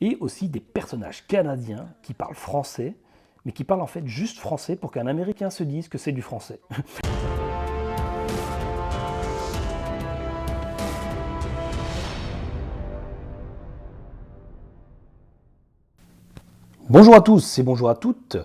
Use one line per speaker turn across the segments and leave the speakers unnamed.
Et aussi des personnages canadiens qui parlent français, mais qui parlent en fait juste français pour qu'un Américain se dise que c'est du français. Bonjour à tous et bonjour à toutes.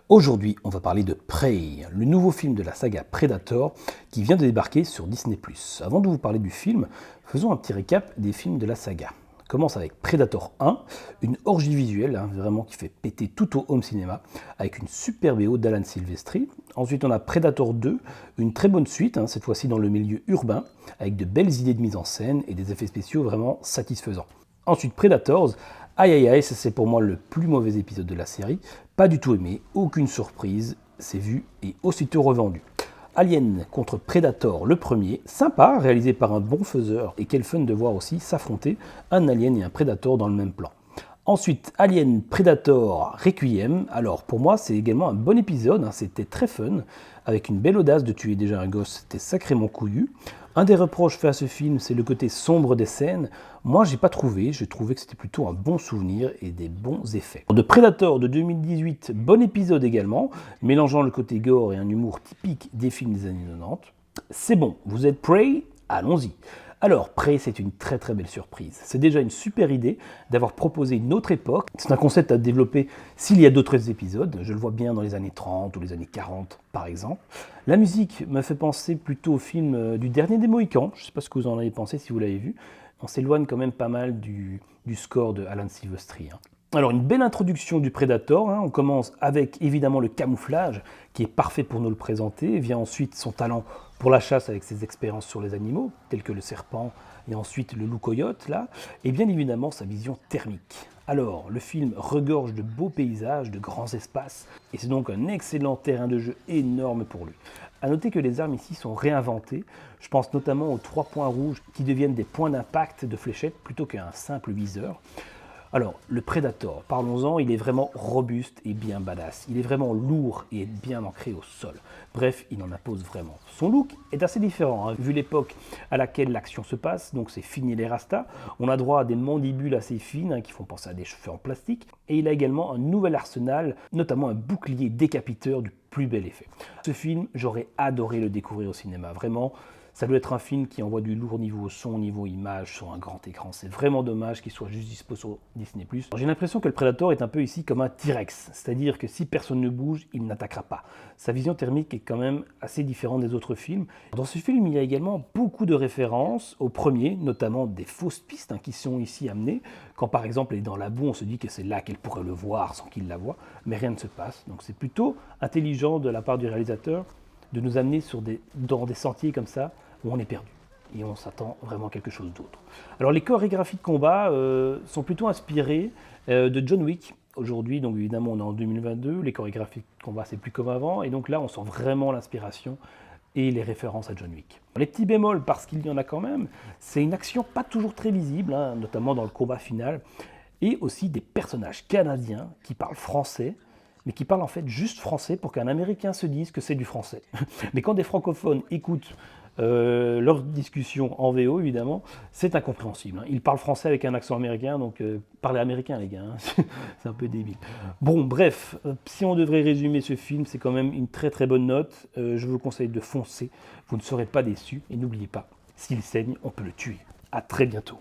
Aujourd'hui, on va parler de Prey, le nouveau film de la saga Predator qui vient de débarquer sur Disney+. Avant de vous parler du film, faisons un petit récap des films de la saga. On commence avec Predator 1, une orgie visuelle vraiment qui fait péter tout au home cinéma, avec une super BO d'Alan Silvestri. Ensuite, on a Predator 2, une très bonne suite, cette fois-ci dans le milieu urbain, avec de belles idées de mise en scène et des effets spéciaux vraiment satisfaisants. Ensuite, Predators, aïe aïe aïe, ça c'est pour moi le plus mauvais épisode de la série. Pas du tout aimé, aucune surprise, c'est vu et aussitôt revendu. Alien contre Predator, le premier, sympa, réalisé par un bon faiseur, et quel fun de voir aussi s'affronter un Alien et un Predator dans le même plan. Ensuite, Alien Predator Requiem. Alors pour moi, c'est également un bon épisode, c'était très fun, avec une belle audace de tuer déjà un gosse, c'était sacrément couillu. Un des reproches faits à ce film, c'est le côté sombre des scènes. Moi, j'ai pas trouvé, j'ai trouvé que c'était plutôt un bon souvenir et des bons effets. De Predator de 2018, bon épisode également, mélangeant le côté gore et un humour typique des films des années 90. C'est bon, vous êtes prêts? Allons-y. Alors, Prey, c'est une très très belle surprise. C'est déjà une super idée d'avoir proposé une autre époque. C'est un concept à développer s'il y a d'autres épisodes. Je le vois bien dans les années 30 ou les années 40, par exemple. La musique me fait penser plutôt au film du Dernier des Mohicans. Je ne sais pas ce que vous en avez pensé si vous l'avez vu. On s'éloigne quand même pas mal du score de Alan Silvestri. Alors, une belle introduction du Predator. On commence avec évidemment le camouflage, qui est parfait pour nous le présenter. Vient ensuite son talent pour la chasse avec ses expériences sur les animaux, tels que le serpent et ensuite le loup-coyote, là. Et bien évidemment sa vision thermique. Alors, le film regorge de beaux paysages, de grands espaces, et c'est donc un excellent terrain de jeu énorme pour lui. A noter que les armes ici sont réinventées. Je pense notamment aux 3 points rouges qui deviennent des points d'impact de fléchettes plutôt qu'un simple viseur. Alors, le Predator, parlons-en, il est vraiment robuste et bien badass. Il est vraiment lourd et bien ancré au sol. Bref, il en impose vraiment. Son look est assez différent, vu l'époque à laquelle l'action se passe, donc c'est fini les rastas. On a droit à des mandibules assez fines qui font penser à des cheveux en plastique. Et il a également un nouvel arsenal, notamment un bouclier décapiteur du plus bel effet. Ce film, j'aurais adoré le découvrir au cinéma, vraiment. Ça doit être un film qui envoie du lourd niveau son, niveau image sur un grand écran. C'est vraiment dommage qu'il soit juste dispo sur Disney+. J'ai l'impression que le Predator est un peu ici comme un T-Rex, c'est-à-dire que si personne ne bouge, il n'attaquera pas. Sa vision thermique est quand même assez différente des autres films. Dans ce film, il y a également beaucoup de références au premier, notamment des fausses pistes qui sont ici amenées. Quand par exemple elle est dans la boue, on se dit que c'est là qu'elle pourrait le voir sans qu'il la voie, mais rien ne se passe. Donc c'est plutôt intelligent de la part du réalisateur de nous amener dans des sentiers comme ça, où on est perdu. Et on s'attend vraiment à quelque chose d'autre. Alors les chorégraphies de combat sont plutôt inspirées de John Wick. Aujourd'hui, donc évidemment on est en 2022, les chorégraphies de combat c'est plus comme avant, et donc là on sent vraiment l'inspiration et les références à John Wick. Les petits bémols, parce qu'il y en a quand même, c'est une action pas toujours très visible, notamment dans le combat final, et aussi des personnages canadiens qui parlent français, mais qui parlent en fait juste français pour qu'un Américain se dise que c'est du français. Mais quand des francophones écoutent leur discussion en VO, évidemment, c'est incompréhensible. Ils parlent français avec un accent américain, donc parlez américain les gars, c'est un peu débile. Bon, bref, si on devrait résumer ce film, c'est quand même une très très bonne note. Je vous conseille de foncer, vous ne serez pas déçus. Et n'oubliez pas, s'il saigne, on peut le tuer. À très bientôt.